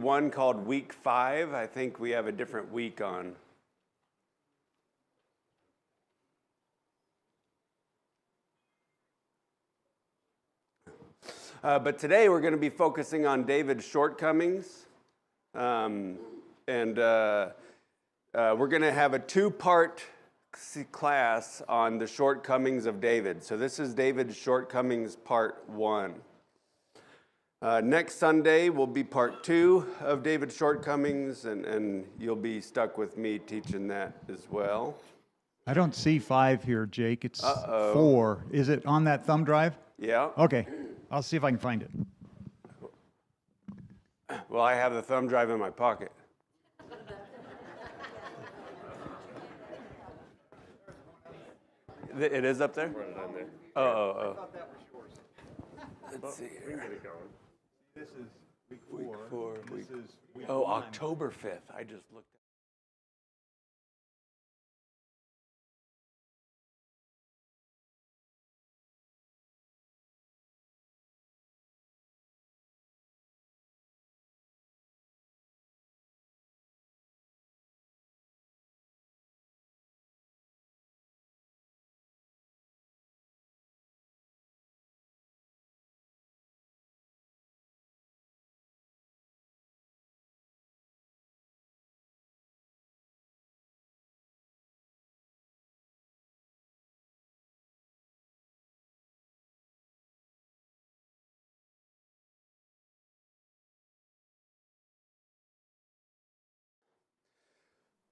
one called Week 5. I think we have a different week on. But today we're going to be focusing on David's shortcomings. We're going to have a two-part class on the shortcomings of David. So this is David's shortcomings part 1. Next Sunday will be part 2 of David's shortcomings, and you'll be stuck with me teaching that as well. I don't see 5 here, Jake. It's 4. Is it on that thumb drive? Yeah. Okay. I'll see if I can find it. Well, I have the thumb drive in my pocket. It is up there? Run it on there. Oh. I thought that was yours. Let's see We can here. get it going. This is week 4. Week 4. This is week Oh, 1. October 5th. I just looked.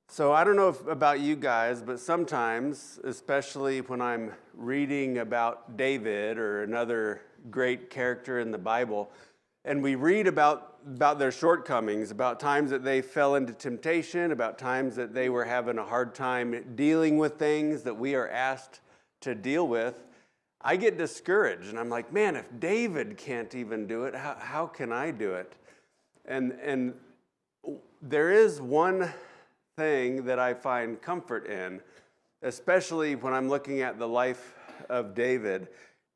So I don't know about you guys, but sometimes, especially when I'm reading about David or another great character in the Bible, and we read about their shortcomings, about times that they fell into temptation, about times that they were having a hard time dealing with things that we are asked to deal with, I get discouraged. And I'm like, man, if David can't even do it, how can I do it? And there is one thing that I find comfort in, especially when I'm looking at the life of David.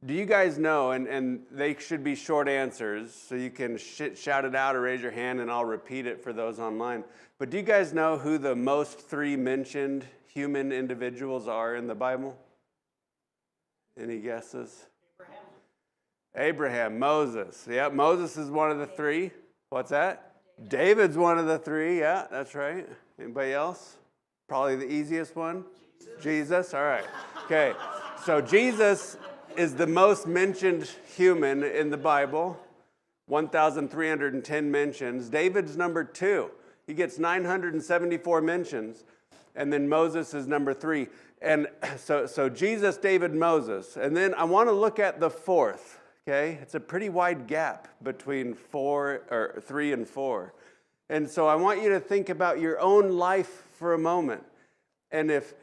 Do you guys know, and they should be short answers, so you can shout it out or raise your hand and I'll repeat it for those online, but do you guys know who the most 3 mentioned human individuals are in the Bible? Any guesses? Abraham, Moses. Yeah, Moses is one of the 3. What's that? David's one of the 3. Yeah, that's right. Anybody else? Probably the easiest one? Jesus. All right. Okay. So Jesus is the most mentioned human in the Bible. 1,310 mentions. David's number 2. He gets 974 mentions. And then Moses is number 3. And so Jesus, David, Moses. And then I want to look at the 4th. Okay? It's a pretty wide gap between 3 and 4. And so I want you to think about your own life for a moment. And if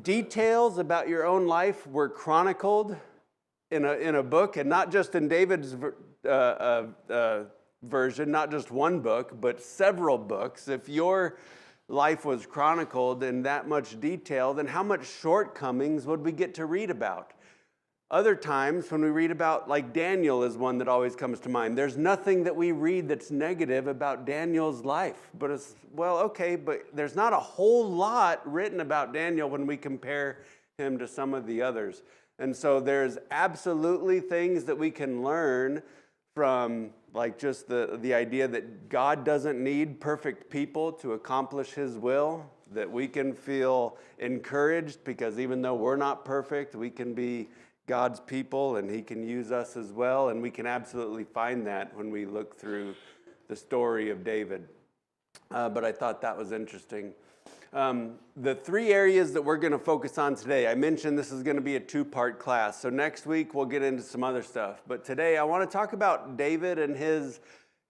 details about your own life were chronicled in a book, and not just in David's version, not just one book, but several books, if your life was chronicled in that much detail, then how much shortcomings would we get to read about? Other times when we read about, like Daniel is one that always comes to mind. There's nothing that we read that's negative about Daniel's life. But it's, well, okay, but there's not a whole lot written about Daniel when we compare him to some of the others. And so there's absolutely things that we can learn from, like just the idea that God doesn't need perfect people to accomplish his will, that we can feel encouraged because even though we're not perfect, we can be God's people, and he can use us as well, and we can absolutely find that when we look through the story of David. But I thought that was interesting. The 3 areas that we're going to focus on today, I mentioned this is going to be a 2-part class, so next week we'll get into some other stuff. But today I want to talk about David and his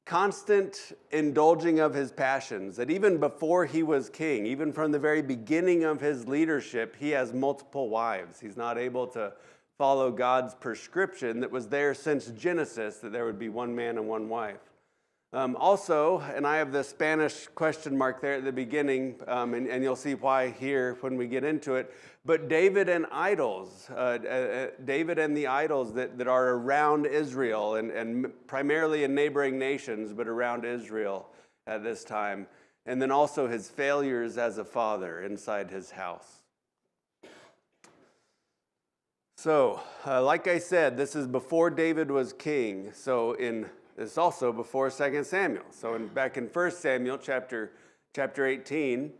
constant indulging of his passions, that even before he was king, even from the very beginning of his leadership, he has multiple wives. He's not able to follow God's prescription that was there since Genesis, that there would be one man and one wife. Also, and I have the Spanish question mark there at the beginning, and you'll see why here when we get into it, but David and idols, David and the idols that are around Israel, and primarily in neighboring nations, but around Israel. at this time, and then also his failures as a father inside his house. So, like I said, this is before David was king. So it's also before 2 Samuel. So back in 1 Samuel chapter 18,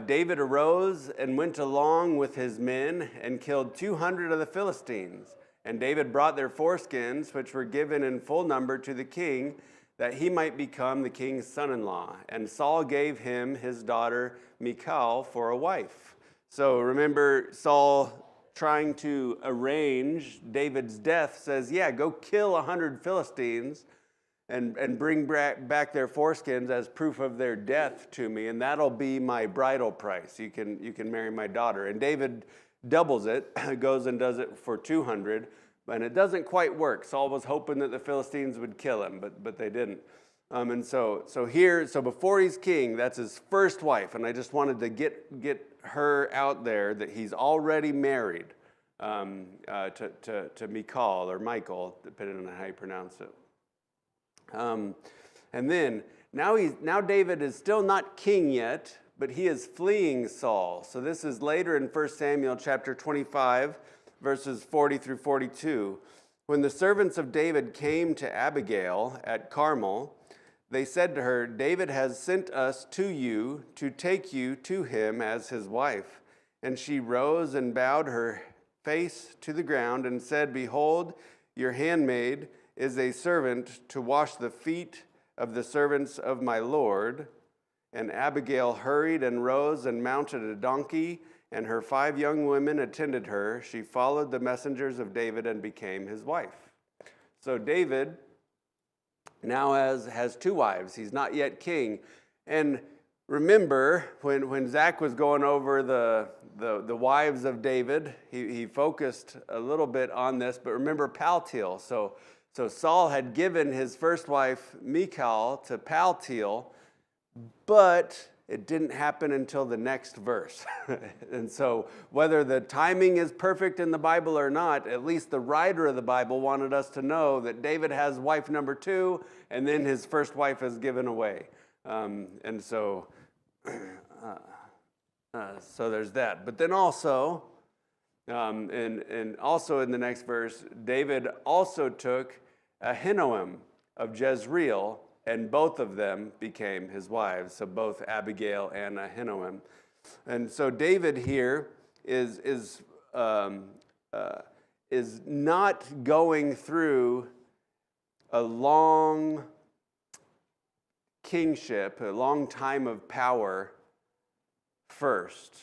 David arose and went along with his men and killed 200 of the Philistines. And David brought their foreskins, which were given in full number to the king, that he might become the king's son-in-law. And Saul gave him his daughter Michal for a wife. So remember, Saul, trying to arrange David's death, says, yeah, go kill 100 Philistines and bring back their foreskins as proof of their death to me, and that'll be my bridal price. You can marry my daughter. And David doubles it, goes and does it for 200, and it doesn't quite work. Saul was hoping that the Philistines would kill him, but they didn't. And so before he's king, that's his first wife, and I just wanted to get her out there that he's already married to Michal or Michael, depending on how you pronounce it. And then now David is still not king yet, but he is fleeing Saul. So this is later in 1 Samuel chapter 25, verses 40 through 42. When the servants of David came to Abigail at Carmel, they said to her, David has sent us to you to take you to him as his wife. And she rose and bowed her face to the ground and said, Behold, your handmaid is a servant to wash the feet of the servants of my Lord. And Abigail hurried and rose and mounted a donkey, and her 5 young women attended her. She followed the messengers of David and became his wife. So David now has 2 wives. He's not yet king. And remember, when Zach was going over the wives of David, he focused a little bit on this, but remember Paltiel. So Saul had given his first wife, Michal, to Paltiel, but it didn't happen until the next verse. And so whether the timing is perfect in the Bible or not, at least the writer of the Bible wanted us to know that David has wife number 2, and then his first wife is given away. So there's that. But then also, and also in the next verse, David also took Ahinoam of Jezreel, and both of them became his wives. So both Abigail and Ahinoam. And so David here is not going through a long kingship, a long time of power first.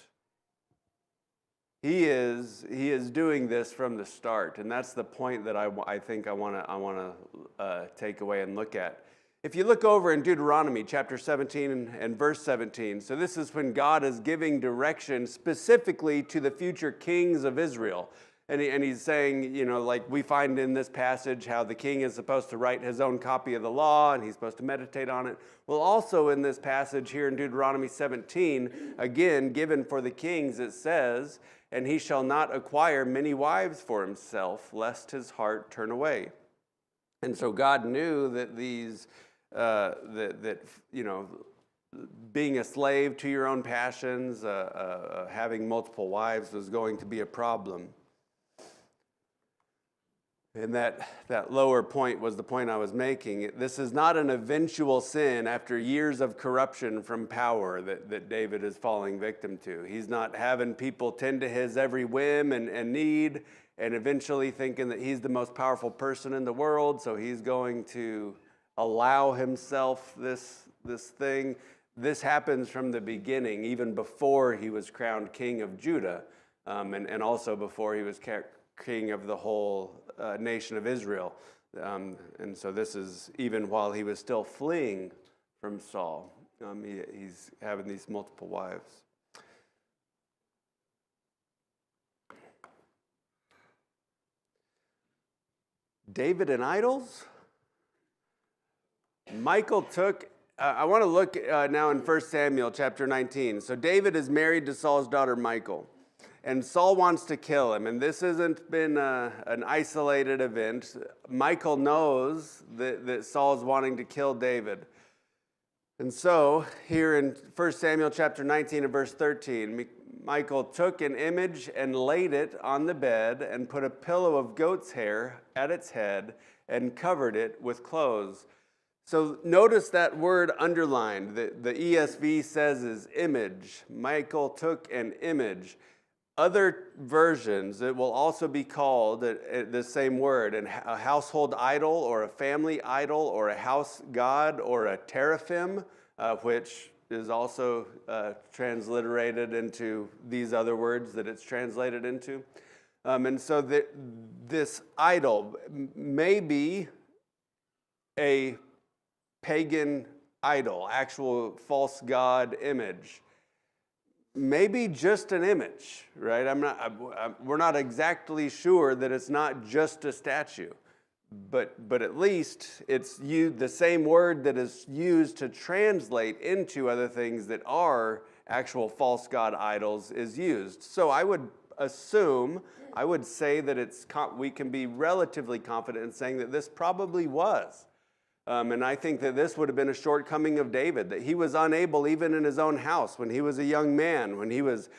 He is doing this from the start, and that's the point that I think I want to take away and look at. If you look over in Deuteronomy chapter 17 and verse 17, so this is when God is giving direction specifically to the future kings of Israel. And he's saying, like we find in this passage how the king is supposed to write his own copy of the law and he's supposed to meditate on it. Well, also in this passage here in Deuteronomy 17, again, given for the kings, it says, and he shall not acquire many wives for himself, lest his heart turn away. And so God knew that these, being a slave to your own passions, having multiple wives was going to be a problem. And that lower point was the point I was making. This is not an eventual sin after years of corruption from power that David is falling victim to. He's not having people tend to his every whim and need, and eventually thinking that he's the most powerful person in the world, so he's going to allow himself this thing. This happens from the beginning, even before he was crowned king of Judah, and also before he was king of the whole nation of Israel. And so this is even while he was still fleeing from Saul. He's having these multiple wives. David and idols? Michael took, I want to look now in 1 Samuel chapter 19. So David is married to Saul's daughter Michal. And Saul wants to kill him, and this hasn't been an isolated event. Michal knows that Saul's wanting to kill David. And so, here in 1 Samuel chapter 19 and verse 13, Michal took an image and laid it on the bed and put a pillow of goat's hair at its head and covered it with clothes. So notice that word underlined. The ESV says is image. Michal took an image. Other versions, it will also be called the same word, a household idol or a family idol or a house god or a teraphim, which is also transliterated into these other words that it's translated into. And so this idol may be a pagan idol, actual false god image. Maybe just an image, right? We're not exactly sure that it's not just a statue, but at least it's the same word that is used to translate into other things that are actual false god idols is used. So I would say that we can be relatively confident in saying that this probably was. And I think that this would have been a shortcoming of David, that he was unable, even in his own house, when he was a young man, when he was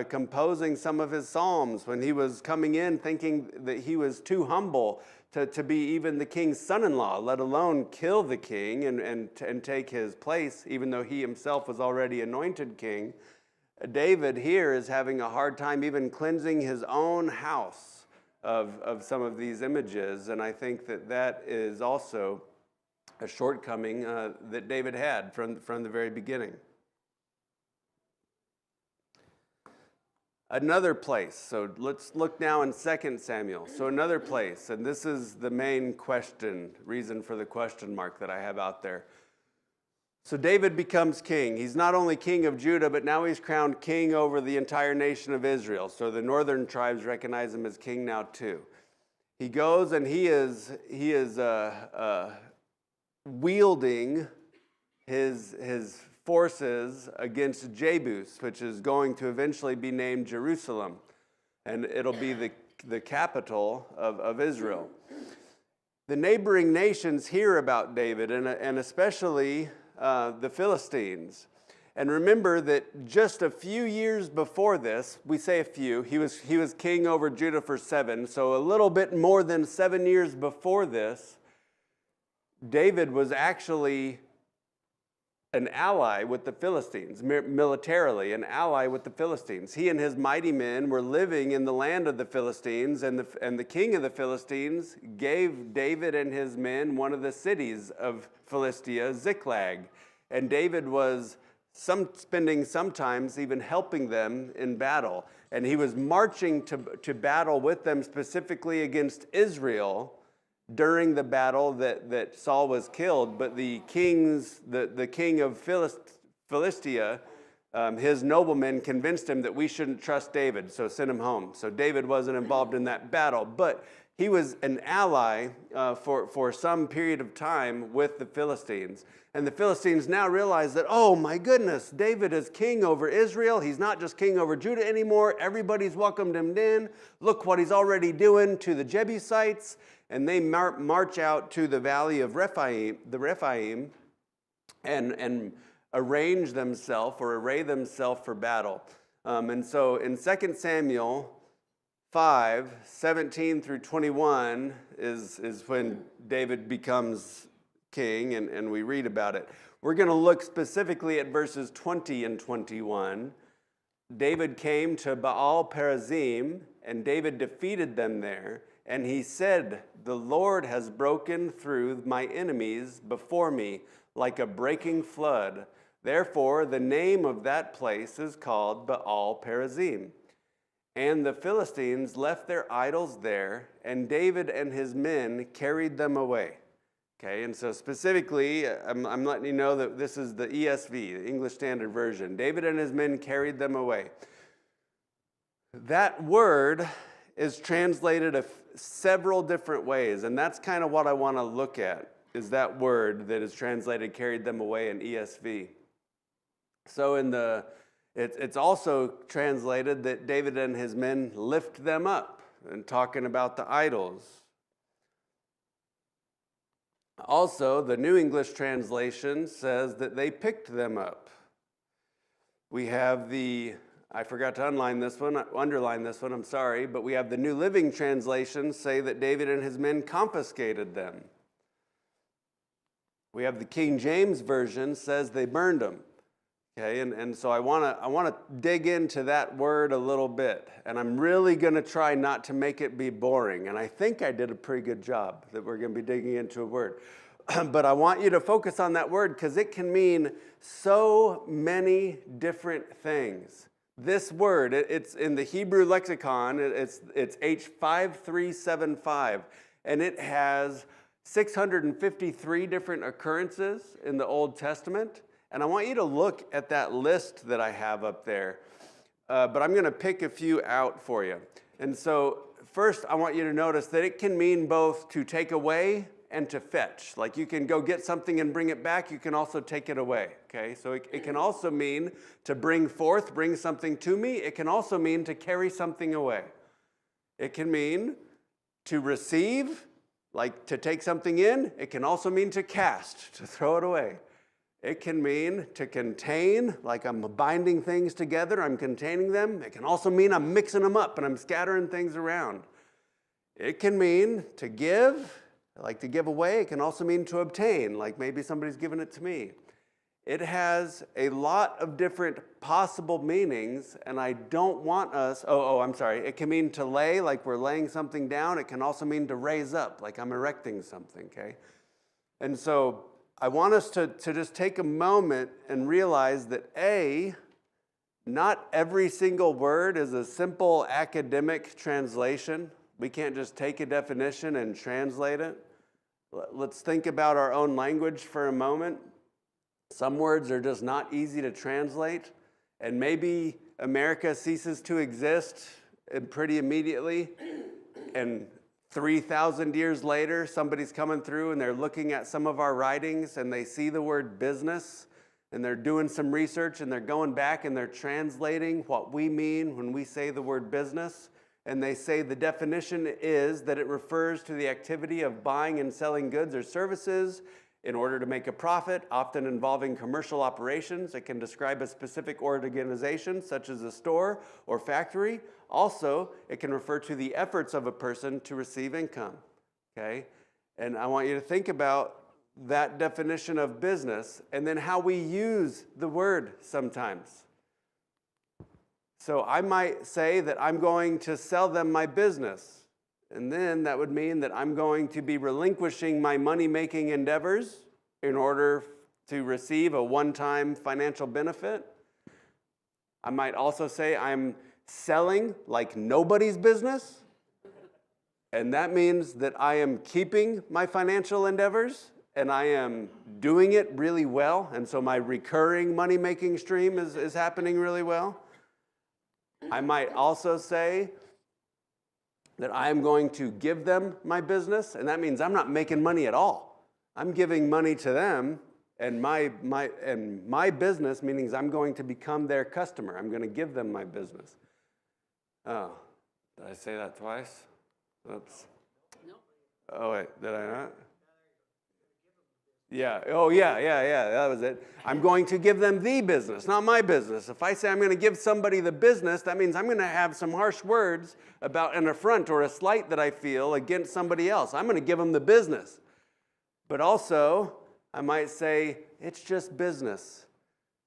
composing some of his psalms, when he was coming in thinking that he was too humble to be even the king's son-in-law, let alone kill the king and take his place, even though he himself was already anointed king. David here is having a hard time even cleansing his own house of some of these images, and I think that is also a shortcoming that David had from the very beginning. Another place, so let's look now in 2 Samuel. So another place, and this is the main reason for the question mark that I have out there. So David becomes king. He's not only king of Judah, but now he's crowned king over the entire nation of Israel. So the northern tribes recognize him as king now too. He goes and he is wielding his forces against Jebus, which is going to eventually be named Jerusalem, and it'll be the capital of Israel. The neighboring nations hear about David, and especially the Philistines. And remember that just a few years before this, we say a few, he was king over Judah for 7, so a little bit more than 7 years before this, David was actually an ally with the Philistines, militarily, an ally with the Philistines. He and his mighty men were living in the land of the Philistines, and the king of the Philistines gave David and his men one of the cities of Philistia, Ziklag. And David was spending sometimes even helping them in battle. And he was marching to battle with them specifically against Israel during the battle that Saul was killed, but the king of Philistia, his noblemen convinced him that we shouldn't trust David, so sent him home. So David wasn't involved in that battle, but he was an ally for some period of time with the Philistines. And the Philistines now realize that, oh my goodness, David is king over Israel. He's not just king over Judah anymore. Everybody's welcomed him in. Look what he's already doing to the Jebusites. And they march out to the valley of Rephaim, and array themselves for battle. And so in 2 Samuel 5, 17 through 21 is when David becomes king, and we read about it. We're going to look specifically at verses 20 and 21. David came to Baal Perazim, and David defeated them there. And he said, "The Lord has broken through my enemies before me like a breaking flood. Therefore, the name of that place is called Baal Perazim." And the Philistines left their idols there, and David and his men carried them away. Okay, and so specifically, I'm letting you know that this is the ESV, the English Standard Version. David and his men carried them away. That word is translated several different ways, and that's kind of what I want to look at, is that word that is translated carried them away in ESV. So it's also translated that David and his men lift them up, and talking about the idols. Also, the New English Translation says that they picked them up. We have I forgot to underline this one, I'm sorry, but we have the New Living Translation say that David and his men confiscated them. We have the King James Version says they burned them. Okay, and so I want to dig into that word a little bit, and I'm really going to try not to make it be boring, and I think I did a pretty good job that we're going to be digging into a word. But I want you to focus on that word because it can mean so many different things. This word, it's in the Hebrew lexicon, it's H5375, and it has 653 different occurrences in the Old Testament. And I want you to look at that list that I have up there. But I'm going to pick a few out for you. And so first, I want you to notice that it can mean both to take away and to fetch. Like you can go get something and bring it back. You can also take it away. Okay, so it can also mean to bring forth, bring something to me. It can also mean to carry something away. It can mean to receive, like to take something in. It can also mean to cast, to throw it away. It can mean to contain, like I'm binding things together, I'm containing them. It can also mean I'm mixing them up and I'm scattering things around. It can mean to give, like to give away. It can also mean to obtain, like maybe somebody's given it to me. It has a lot of different possible meanings, and I don't want us, I'm sorry. It can mean to lay, like we're laying something down. It can also mean to raise up, like I'm erecting something, okay? And so I want us to just take a moment and realize that not every single word is a simple academic translation. We can't just take a definition and translate it. Let's think about our own language for a moment. Some words are just not easy to translate, and maybe America ceases to exist pretty immediately, and 3,000 years later, somebody's coming through and they're looking at some of our writings and they see the word business and they're doing some research and they're going back and they're translating what we mean when we say the word business. And they say the definition is that it refers to the activity of buying and selling goods or services in order to make a profit, often involving commercial operations. It can describe a specific organization, such as a store or factory. Also, it can refer to the efforts of a person to receive income, okay? And I want you to think about that definition of business and then how we use the word sometimes. So I might say that I'm going to sell them my business, and then that would mean that I'm going to be relinquishing my money-making endeavors in order to receive a one-time financial benefit. I might also say I'm selling like nobody's business, and that means that I am keeping my financial endeavors and I am doing it really well, and so my recurring money-making stream is happening really well. I might also say that I am going to give them my business, and that means I'm not making money at all. I'm giving money to them, and my business, meaning I'm going to become their customer. I'm going to give them my business. Oh, did I say that twice? Oops. No. Oh, wait, did I not? Yeah, yeah, that was it. I'm going to give them the business, not my business. If I say I'm going to give somebody the business, that means I'm going to have some harsh words about an affront or a slight that I feel against somebody else. I'm going to give them the business. But also, I might say, it's just business.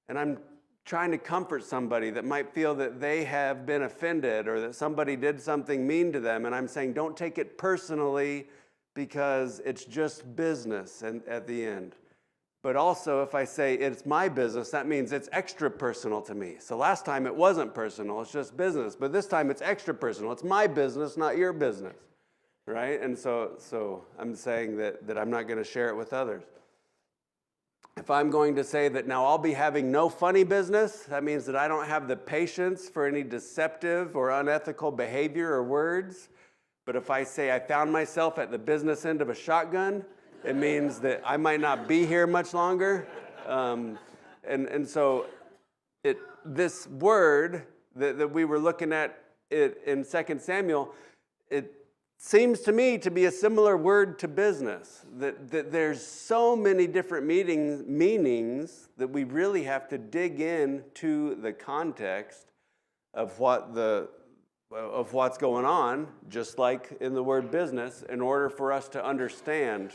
And I'm trying to comfort somebody that might feel that they have been offended or that somebody did something mean to them. And I'm saying, don't take it personally because it's just business at the end. But also, if I say it's my business, that means it's extra personal to me. So last time it wasn't personal, it's just business. But this time it's extra personal. It's my business, not your business, right? And so I'm saying that I'm not going to share it with others. If I'm going to say that now I'll be having no funny business, that means that I don't have the patience for any deceptive or unethical behavior or words. But if I say I found myself at the business end of a shotgun, it means that I might not be here much longer. And so this word that we were looking at in 2 Samuel, it seems to me to be a similar word to business, that there's so many different meanings that we really have to dig into the context of what's going on, just like in the word business, in order for us to understand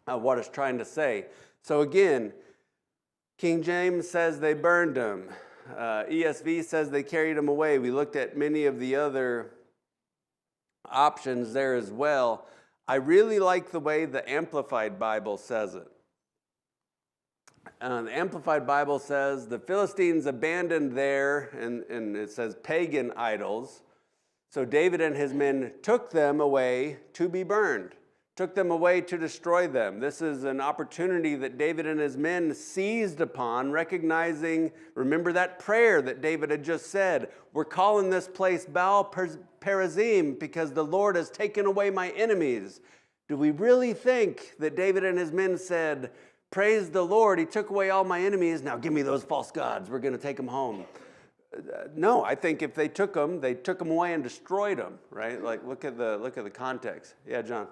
what it's trying to say. So again, King James says they burned him. ESV says they carried him away. We looked at many of the other options there as well. I really like the way the Amplified Bible says it. The Amplified Bible says the Philistines abandoned their, and it says pagan idols. So David and his men took them away to be burned, took them away to destroy them. This is an opportunity that David and his men seized upon, recognizing, remember that prayer that David had just said, we're calling this place Baal Perazim because the Lord has taken away my enemies. Do we really think that David and his men said, praise the Lord, he took away all my enemies, now give me those false gods, we're going to take them home? No, I think if they took them away and destroyed them, right? Like look at the context. Yeah, John.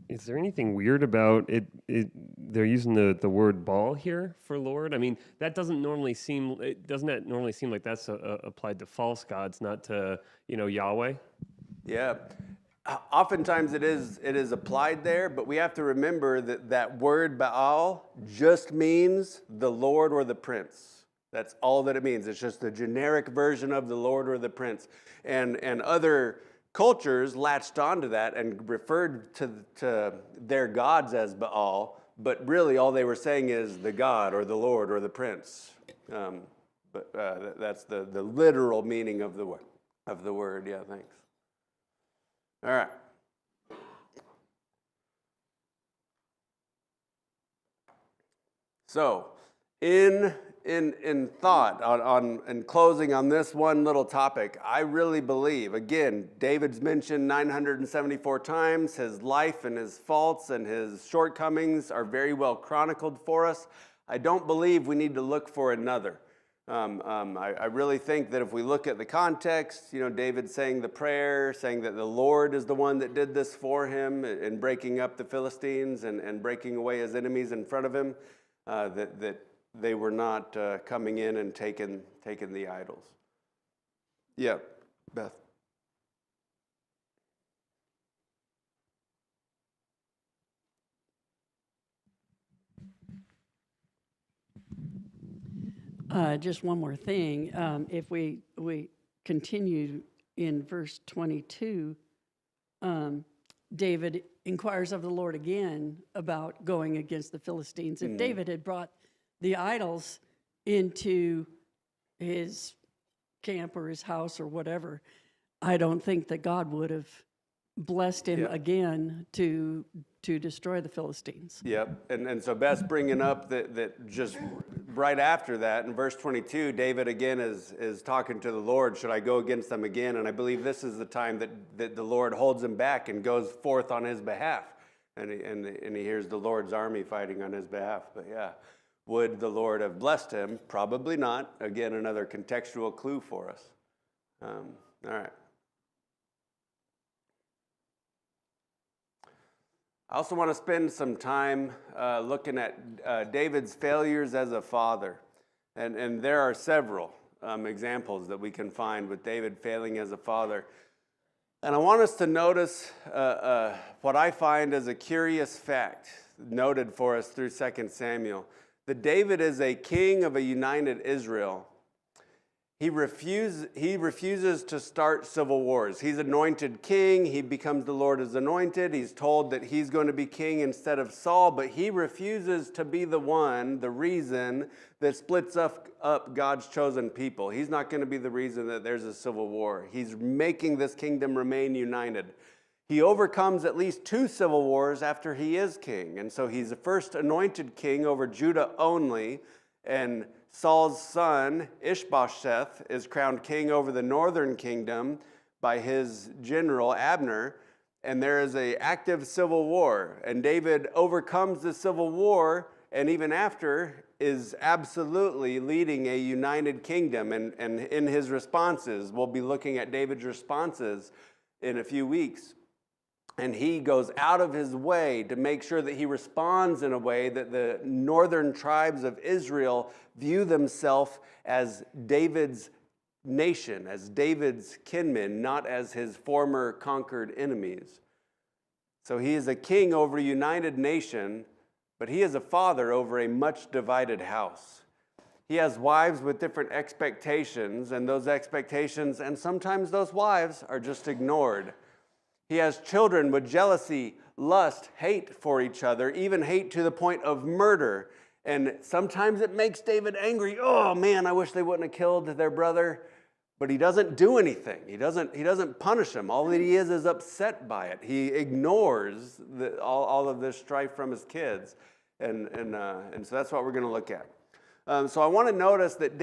Is there anything weird about it? They're using the word Baal here for Lord. I mean, doesn't that normally seem like that's applied to false gods, not to Yahweh? Yeah, oftentimes it is applied there, but we have to remember that word Baal just means the Lord or the prince. That's all that it means. It's just a generic version of the Lord or the prince, and other cultures latched onto that and referred to their gods as Baal, but really all they were saying is the God or the Lord or the prince. But that's the literal meaning of the word. Yeah, thanks. All right. So, in thought, in closing on this one little topic, I really believe, again, David's mentioned 974 times. His life and his faults and his shortcomings are very well chronicled for us. I don't believe we need to look for another. I really think that if we look at the context, David saying the prayer, saying that the Lord is the one that did this for him in breaking up the Philistines and breaking away his enemies in front of him, that they were not coming in and taking the idols. Yeah, Beth. Just one more thing. If we continue in verse 22, David inquires of the Lord again about going against the Philistines. If David had brought the idols into his camp or his house or whatever, I don't think that God would have blessed him again to destroy the Philistines. Yep, and so Beth's bringing up that just right after that, in verse 22, David again is talking to the Lord, should I go against them again? And I believe this is the time that the Lord holds him back and goes forth on his behalf. And he hears the Lord's army fighting on his behalf. But yeah, would the Lord have blessed him? Probably not. Again, another contextual clue for us. All right. I also want to spend some time looking at David's failures as a father. And there are several examples that we can find with David failing as a father. And I want us to notice what I find as a curious fact noted for us through 2 Samuel, that David is a king of a united Israel. He refuses to start civil wars. He's anointed king. He becomes the Lord is anointed. He's told that he's going to be king instead of Saul, but he refuses to be the reason that splits up God's chosen people. He's not going to be the reason that there's a civil war. He's making this kingdom remain united. He overcomes at least 2 civil wars after he is king. And so he's the first anointed king over Judah only, and Saul's son, Ishbosheth, is crowned king over the northern kingdom by his general, Abner, and there is an active civil war. And David overcomes the civil war and even after is absolutely leading a united kingdom. And in his responses, we'll be looking at David's responses in a few weeks. And he goes out of his way to make sure that he responds in a way that the northern tribes of Israel view themselves as David's nation, as David's kinmen, not as his former conquered enemies. So he is a king over a united nation, but he is a father over a much divided house. He has wives with different expectations, and those expectations, and sometimes those wives, are just ignored. He has children with jealousy, lust, hate for each other, even hate to the point of murder. And sometimes it makes David angry. Oh man, I wish they wouldn't have killed their brother. But he doesn't do anything. He doesn't punish him. All that he is upset by it. He ignores all of this strife from his kids. And so that's what we're going to look at. So I want to notice that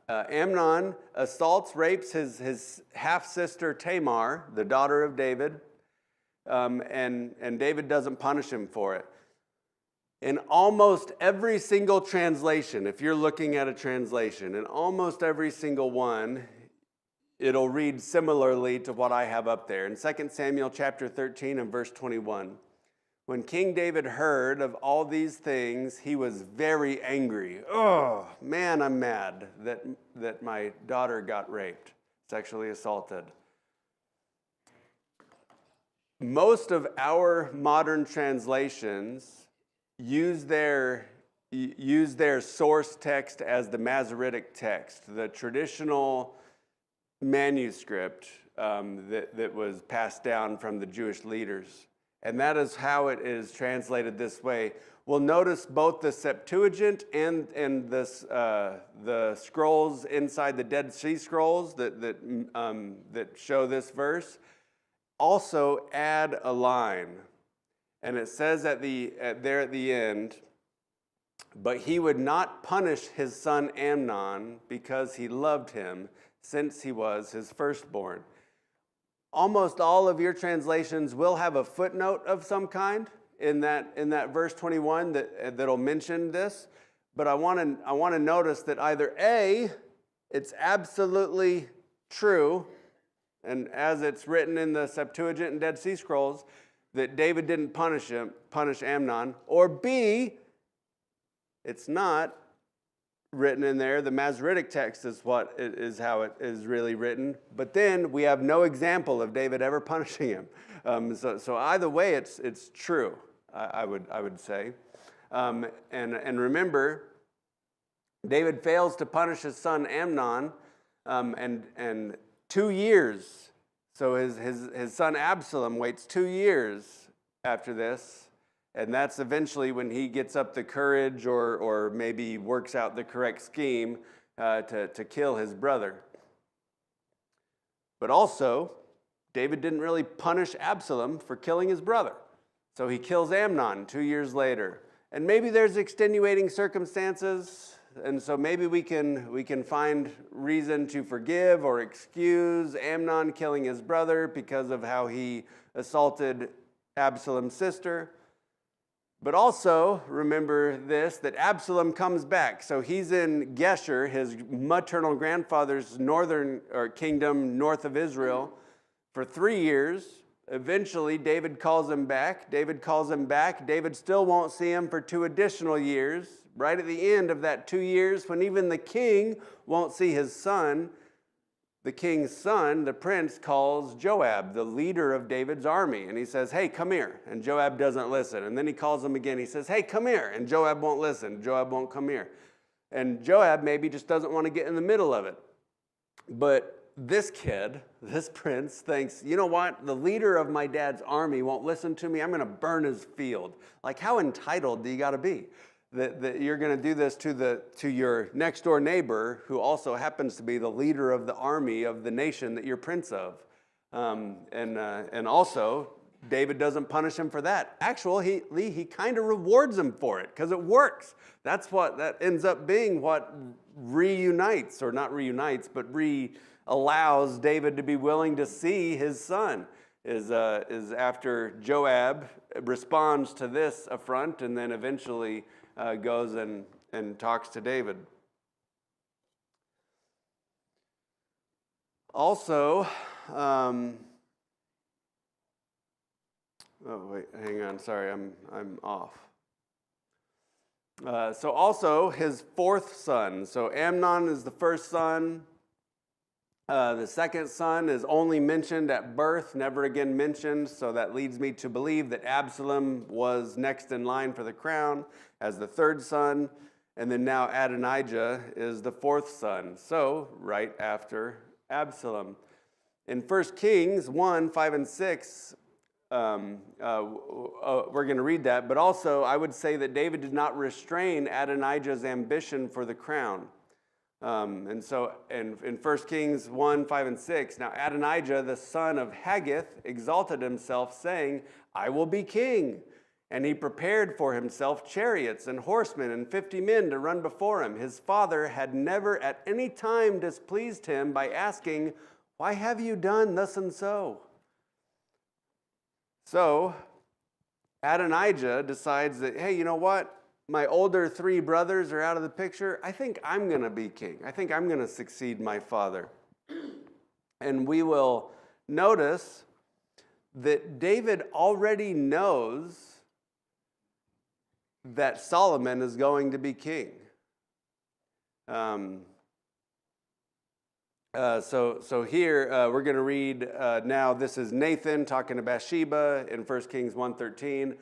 Amnon assaults, rapes his half-sister Tamar, the daughter of David, and David doesn't punish him for it. In almost every single translation, if you're looking at a translation, in almost every single one, it'll read similarly to what I have up there. In 2 Samuel chapter 13 and verse 21, when King David heard of all these things, he was very angry. Oh, man, I'm mad that my daughter got raped, sexually assaulted. Most of our modern translations use their source text as the Masoretic text, the traditional manuscript that was passed down from the Jewish leaders. And that is how it is translated this way. We'll notice both the Septuagint and the scrolls inside the Dead Sea Scrolls that show this verse also add a line. And it says there at the end, but he would not punish his son Amnon because he loved him, since he was his firstborn. Almost all of your translations will have a footnote of some kind in that verse 21 that'll mention this. But I want to notice that either A, it's absolutely true, and as it's written in the Septuagint and Dead Sea Scrolls, that David didn't punish Amnon, or B, it's not written in there. The Masoretic text is how it is really written, but then we have no example of David ever punishing him. So either way, it's true. I would say, and remember, David fails to punish his son Amnon, and 2 years. So his son Absalom waits 2 years after this, and that's eventually when he gets up the courage or maybe works out the correct scheme to kill his brother. But also, David didn't really punish Absalom for killing his brother. So he kills Amnon 2 years later. And maybe there's extenuating circumstances, and so maybe we can find reason to forgive or excuse Amnon killing his brother because of how he assaulted Absalom's sister. But also, remember this, that Absalom comes back. So he's in Geshur, his maternal grandfather's kingdom north of Israel, for 3 years. Eventually, David calls him back. David still won't see him for 2 additional years. Right at the end of that 2 years, when even the king won't see his son, the king's son, the prince, calls Joab, the leader of David's army, and he says, hey, come here. And Joab doesn't listen. And then he calls him again. He says, hey, come here. And Joab won't listen. Joab won't come here. And Joab maybe just doesn't want to get in the middle of it. But this kid, this prince, thinks, you know what? The leader of my dad's army won't listen to me. I'm going to burn his field. Like, how entitled do you got to be? That you're going to do this to your next door neighbor, who also happens to be the leader of the army of the nation that you're prince of, and also David doesn't punish him for that. Actually, he kind of rewards him for it because it works. That ends up being what reunites, or not reunites, but allows David to be willing to see his son. is after Joab responds to this affront and then eventually goes and talks to David. Also, oh wait, hang on, sorry, I'm off. So also his fourth son. So Amnon is the first son. The second son is only mentioned at birth, never again mentioned. So that leads me to believe that Absalom was next in line for the crown as the third son. And then now Adonijah is the fourth son. So right after Absalom. In 1 Kings 1, 5, and 6, we're going to read that. But also, I would say that David did not restrain Adonijah's ambition for the crown. And so in 1 Kings 1, 5, and 6, now Adonijah, the son of Haggith, exalted himself, saying, I will be king. And he prepared for himself chariots and horsemen and 50 men to run before him. His father had never at any time displeased him by asking, why have you done thus and so? So Adonijah decides that, hey, you know what? My older three brothers are out of the picture. I think I'm going to be king. I think I'm going to succeed my father. And we will notice that David already knows that Solomon is going to be king. So here we're going to read now. This is Nathan talking to Bathsheba in 1 Kings 1:13.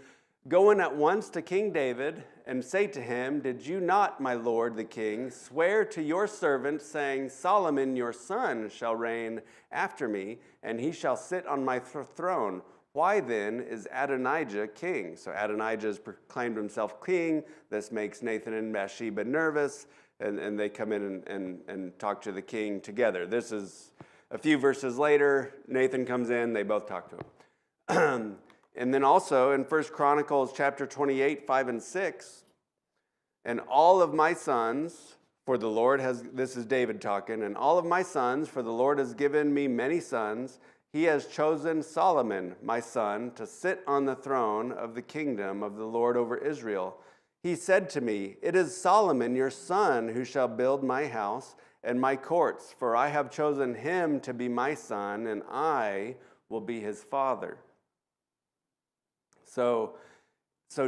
Go in at once to King David and say to him, did you not, my lord the king, swear to your servant, saying, Solomon your son shall reign after me, and he shall sit on my throne? Why then is Adonijah king? So Adonijah has proclaimed himself king. This makes Nathan and Bathsheba nervous, and they come in and talk to the king together. This is a few verses later. Nathan comes in. They both talk to him. And then also in 1 Chronicles chapter 28, 5 and 6, and all of my sons, for the Lord has, this is David talking, and all of my sons, for the Lord has given me many sons, he has chosen Solomon, my son, to sit on the throne of the kingdom of the Lord over Israel. He said to me, it is Solomon, your son, who shall build my house and my courts, for I have chosen him to be my son, and I will be his father. So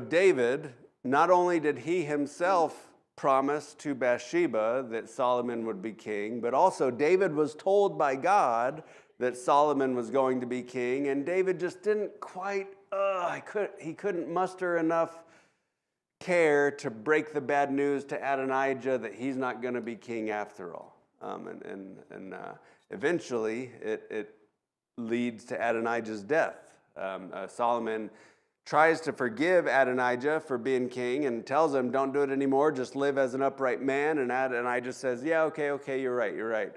David, not only did he himself promise to Bathsheba that Solomon would be king, but also David was told by God that Solomon was going to be king, and David just didn't quite, he couldn't muster enough care to break the bad news to Adonijah that he's not going to be king after all. Eventually, it leads to Adonijah's death. Solomon tries to forgive Adonijah for being king and tells him, don't do it anymore, just live as an upright man. And Adonijah says, yeah, okay, you're right.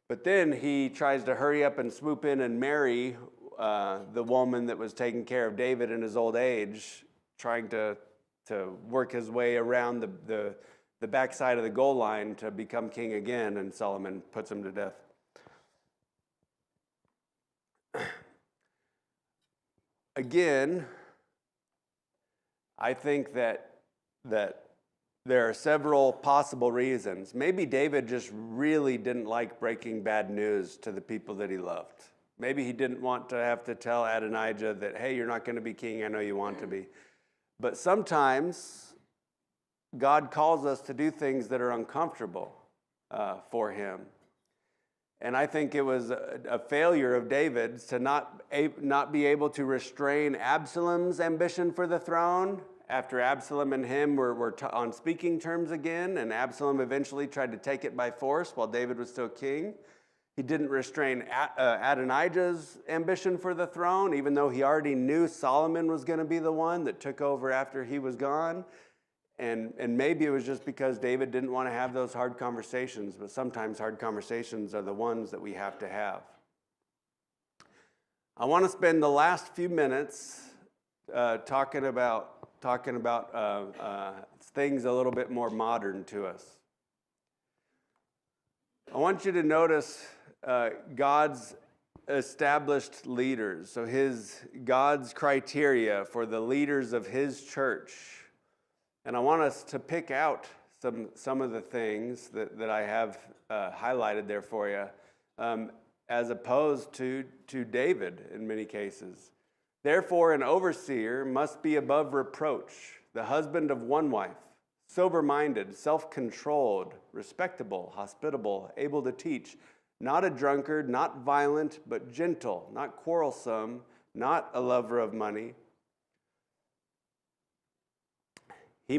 But then he tries to hurry up and swoop in and marry the woman that was taking care of David in his old age, trying to work his way around the backside of the goal line to become king again, and Solomon puts him to death. Again, I think that there are several possible reasons. Maybe David just really didn't like breaking bad news to the people that he loved. Maybe he didn't want to have to tell Adonijah that, hey, you're not going to be king, I know you want to be. But sometimes God calls us to do things that are uncomfortable for him. And I think it was a failure of David's to not be able to restrain Absalom's ambition for the throne after Absalom and him were on speaking terms again, and Absalom eventually tried to take it by force while David was still king. He didn't restrain Adonijah's ambition for the throne, even though he already knew Solomon was going to be the one that took over after he was gone. And maybe it was just because David didn't want to have those hard conversations, but sometimes hard conversations are the ones that we have to have. I want to spend the last few minutes talking about things a little bit more modern to us. I want you to notice God's established leaders. So God's criteria for the leaders of his church. And I want us to pick out some of the things that I have highlighted there for you, as opposed to David in many cases. Therefore, an overseer must be above reproach, the husband of one wife, sober-minded, self-controlled, respectable, hospitable, able to teach, not a drunkard, not violent, but gentle, not quarrelsome, not a lover of money. He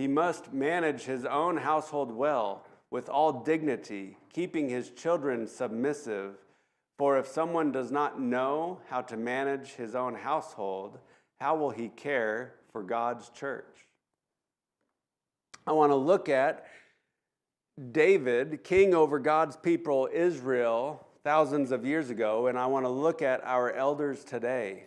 must manage his own household well, with all dignity, keeping his children submissive. For if someone does not know how to manage his own household, how will he care for God's church? I want to look at David, king over God's people, Israel, thousands of years ago, and I want to look at our elders today.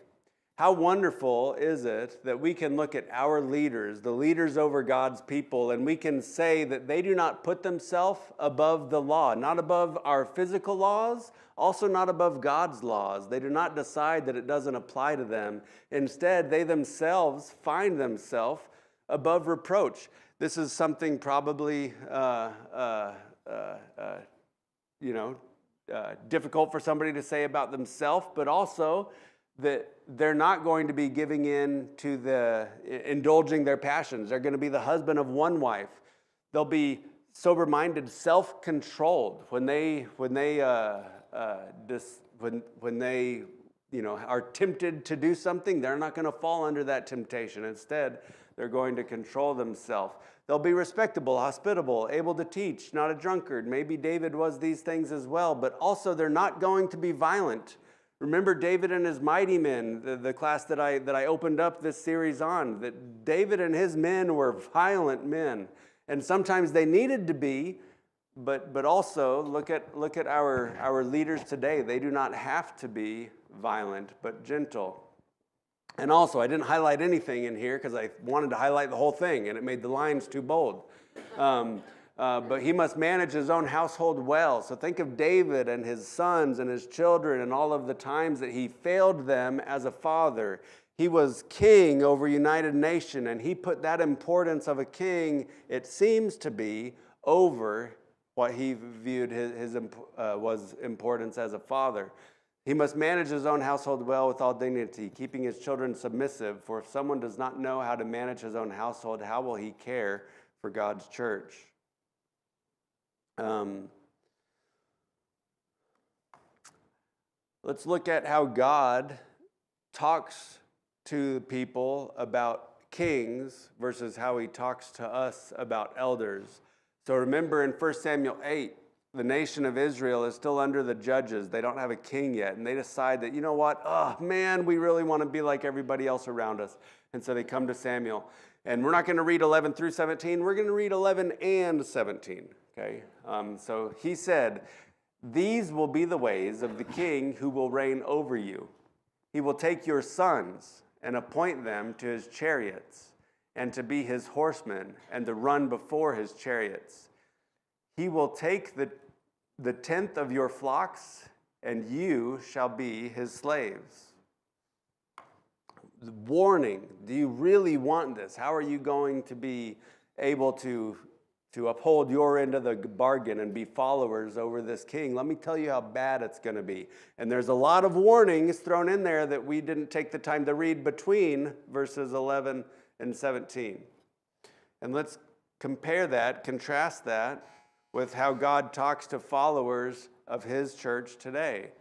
How wonderful is it that we can look at our leaders, the leaders over God's people, and we can say that they do not put themselves above the law, not above our physical laws, also not above God's laws. They do not decide that it doesn't apply to them. Instead, they themselves find themselves above reproach. This is something probably difficult for somebody to say about themselves, but also that they're not going to be giving in to indulging their passions. They're going to be the husband of one wife. They'll be sober-minded, self-controlled. When they are tempted to do something, they're not going to fall under that temptation. Instead, they're going to control themselves. They'll be respectable, hospitable, able to teach, not a drunkard. Maybe David was these things as well, but also they're not going to be violent. Remember David and his mighty men, the class that I opened up this series on, that David and his men were violent men. And sometimes they needed to be, but also look at our leaders today. They do not have to be violent, but gentle. And also, I didn't highlight anything in here because I wanted to highlight the whole thing, and it made the lines too bold. But he must manage his own household well. So think of David and his sons and his children and all of the times that he failed them as a father. He was king over a united nation, and he put that importance of a king, it seems to be, over what he viewed was importance as a father. He must manage his own household well with all dignity, keeping his children submissive. For if someone does not know how to manage his own household, how will he care for God's church? Let's look at how God talks to people about kings versus how he talks to us about elders. So remember in 1 Samuel 8, the nation of Israel is still under the judges. They don't have a king yet. And they decide that, you know what? Oh, man, we really want to be like everybody else around us. And so they come to Samuel. And we're not going to read 11 through 17. We're going to read 11 and 17. Okay? So he said, "These will be the ways of the king who will reign over you. He will take your sons and appoint them to his chariots and to be his horsemen and to run before his chariots. He will take the tenth of your flocks, and you shall be his slaves." Warning, do you really want this? How are you going to be able to uphold your end of the bargain and be followers over this king? Let me tell you how bad it's going to be. And there's a lot of warnings thrown in there that we didn't take the time to read between verses 11 and 17. And let's contrast that with how God talks to followers of his church today.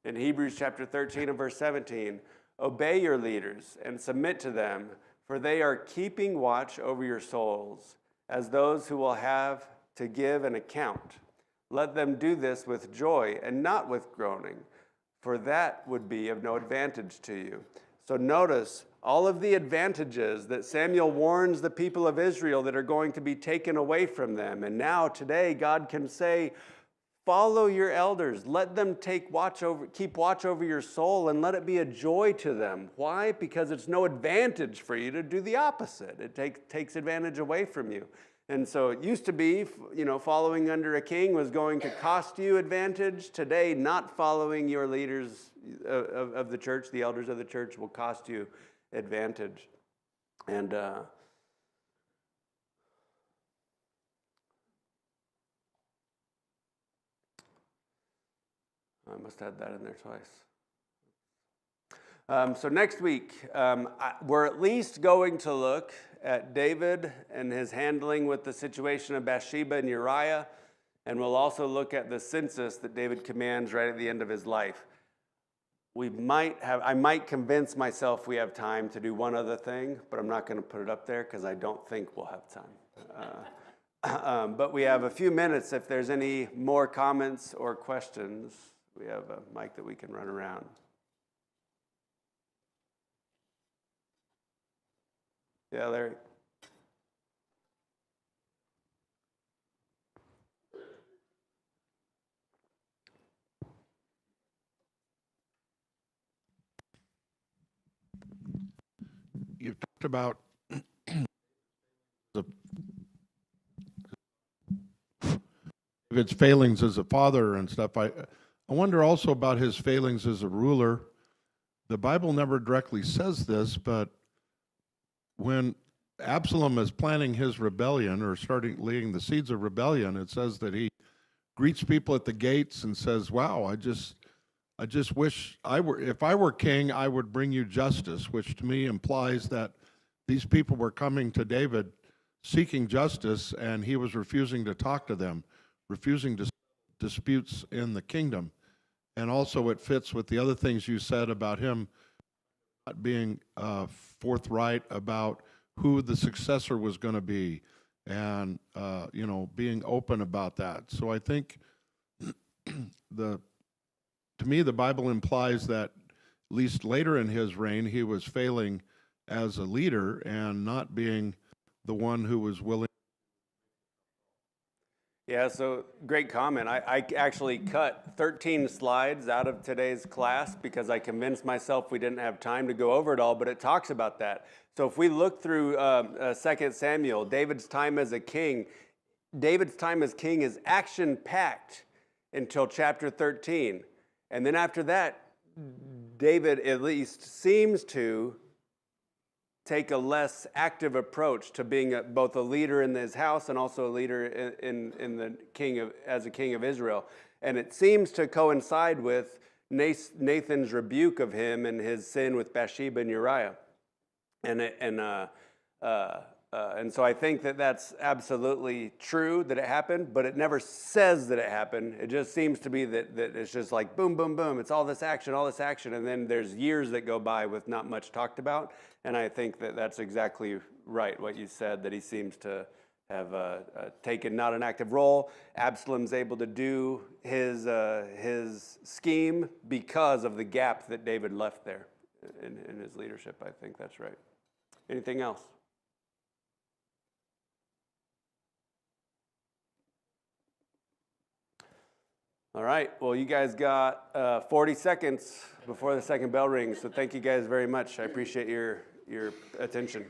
In Hebrews chapter 13 and verse 17, "Obey your leaders and submit to them, for they are keeping watch over your souls, as those who will have to give an account. Let them do this with joy and not with groaning, for that would be of no advantage to you." So notice all of the advantages that Samuel warns the people of Israel that are going to be taken away from them. And now today God can say, follow your elders. Let them keep watch over your soul, and let it be a joy to them. Why? Because it's no advantage for you to do the opposite. It takes advantage away from you. And so it used to be, following under a king was going to cost you advantage. Today, not following your leaders of the church, the elders of the church, will cost you advantage. And I must have had that in there twice. So next week, we're at least going to look at David and his handling with the situation of Bathsheba and Uriah, and we'll also look at the census that David commands right at the end of his life. I might convince myself we have time to do one other thing, but I'm not going to put it up there because I don't think we'll have time. But we have a few minutes if there's any more comments or questions. We have a mic that we can run around. Yeah, Larry. You talked about David's failings as a father and stuff. I wonder also about his failings as a ruler. The Bible never directly says this, but when Absalom is planning his rebellion or laying the seeds of rebellion, it says that he greets people at the gates and says, "Wow, I just wish if I were king, I would bring you justice," which to me implies that these people were coming to David seeking justice, and he was refusing to talk to them, refusing to disputes in the kingdom. And also it fits with the other things you said about him not being forthright about who the successor was going to be, and being open about that. So I think to me the Bible implies that at least later in his reign he was failing as a leader and not being the one who was willing. Yeah, so great comment. I actually cut 13 slides out of today's class because I convinced myself we didn't have time to go over it all, but it talks about that. So if we look through 2 Samuel, David's time as king is action-packed until chapter 13. And then after that, David at least seems to take a less active approach to being both a leader in his house and also a leader as a king of Israel. And it seems to coincide with Nathan's rebuke of him and his sin with Bathsheba and Uriah. And so I think that that's absolutely true that it happened, but it never says that it happened. It just seems to be that it's just like boom, boom, boom. It's all this action, and then there's years that go by with not much talked about. And I think that that's exactly right, what you said, that he seems to have taken not an active role. Absalom's able to do his scheme because of the gap that David left there in his leadership. I think that's right. Anything else? All right, well, you guys got 40 seconds before the second bell rings, so thank you guys very much. I appreciate your attention.